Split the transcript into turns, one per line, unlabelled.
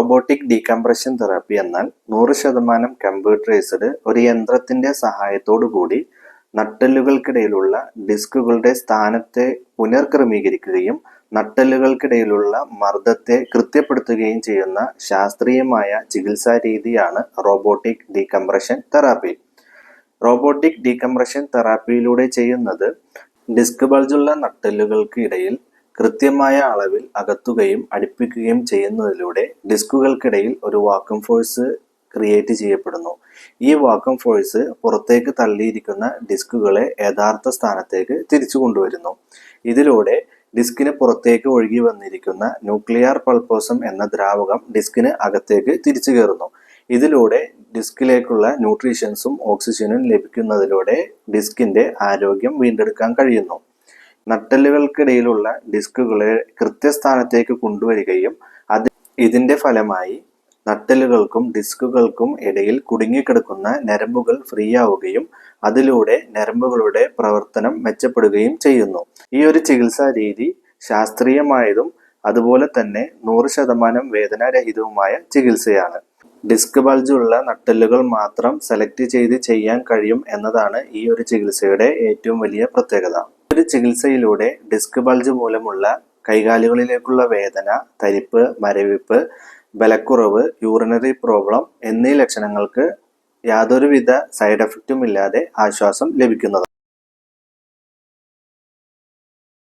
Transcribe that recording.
Robotic decompression therapy എന്നാൽ 100% computerised ഒരു യന്ത്രത്തിന്റെ സഹായത്തോടുകൂടി നട്ടെല്ലുകൾക്കിടയിലുള്ള ഡിസ്കുകളുടെ സ്ഥാനത്തെ പുനർക്രമീകരിക്കുകയും നട്ടെല്ലുകൾക്കിടയിലുള്ള മർദ്ദത്തെ കൃത്യപ്പെടുത്തുകയും ചെയ്യുന്ന ശാസ്ത്രീയമായ ചികിത്സാ രീതിയാണ് robotic decompression therapy. Robotic decompression തെറാപ്പിയിലൂടെ ചെയ്യുന്നത് ഡിസ്ക് ബൾജുള്ള നട്ടെല്ലുകൾക്ക് ഇടയിൽ കൃത്യമായ അളവിൽ അകത്തുകയും അടുപ്പിക്കുകയും ചെയ്യുന്നതിലൂടെ ഡിസ്കുകൾക്കിടയിൽ ഒരു വാക്വം ഫോഴ്സ് ക്രിയേറ്റ് ചെയ്യപ്പെടുന്നു. ഈ വാക്വം ഫോഴ്സ് പുറത്തേക്ക് തള്ളിയിരിക്കുന്ന ഡിസ്കുകളെ യഥാർത്ഥ സ്ഥാനത്തേക്ക് തിരിച്ചു കൊണ്ടുവരുന്നു. ഇതിലൂടെ ഡിസ്കിന് പുറത്തേക്ക് ഒഴുകി വന്നിരിക്കുന്ന ന്യൂക്ലിയർ പൾപ്പോസം എന്ന ദ്രാവകം ഡിസ്കിന് അകത്തേക്ക് തിരിച്ചു കയറുന്നു. ഇതിലൂടെ ഡിസ്കിലേക്കുള്ള ന്യൂട്രീഷൻസും ഓക്സിജനും ലഭിക്കുന്നതിലൂടെ ഡിസ്കിന്റെ ആരോഗ്യം വീണ്ടെടുക്കാൻ കഴിയുന്നു. നട്ടെല്ലുകൾക്കിടയിലുള്ള ഡിസ്കുകളെ കൃത്യസ്ഥാനത്തേക്ക് കൊണ്ടുവരികയും ഇതിന്റെ ഫലമായി നട്ടെല്ലുകൾക്കും ഡിസ്കുകൾക്കും ഇടയിൽ കുടുങ്ങിക്കിടക്കുന്ന ഞരമ്പുകൾ ഫ്രീ ആവുകയും അതിലൂടെ ഞരമ്പുകളുടെ പ്രവർത്തനം മെച്ചപ്പെടുകയും ചെയ്യുന്നു. ഈ ഒരു ചികിത്സാ രീതി ശാസ്ത്രീയമായതും അതുപോലെ തന്നെ 100% വേദനാരഹിതവുമായ ചികിത്സയാണ്. ഡിസ്ക് ബൾജുള്ള നട്ടെല്ലുകൾ മാത്രം സെലക്ട് ചെയ്ത് ചെയ്യാൻ കഴിയും എന്നതാണ് ഈ ഒരു ചികിത്സയുടെ ഏറ്റവും വലിയ പ്രത്യേകത. ഒരു ചികിത്സയിലൂടെ ഡിസ്ക് ബൾജ് മൂലമുള്ള കൈകാലുകളിലേക്കുള്ള വേദന, തരിപ്പ്, മരവിപ്പ്, ബലക്കുറവ്, യൂറിനറി പ്രോബ്ലം എന്നീ ലക്ഷണങ്ങൾക്ക് യാതൊരുവിധ സൈഡ് എഫക്റ്റും ഇല്ലാതെ ആശ്വാസം ലഭിക്കുന്നതാണ്.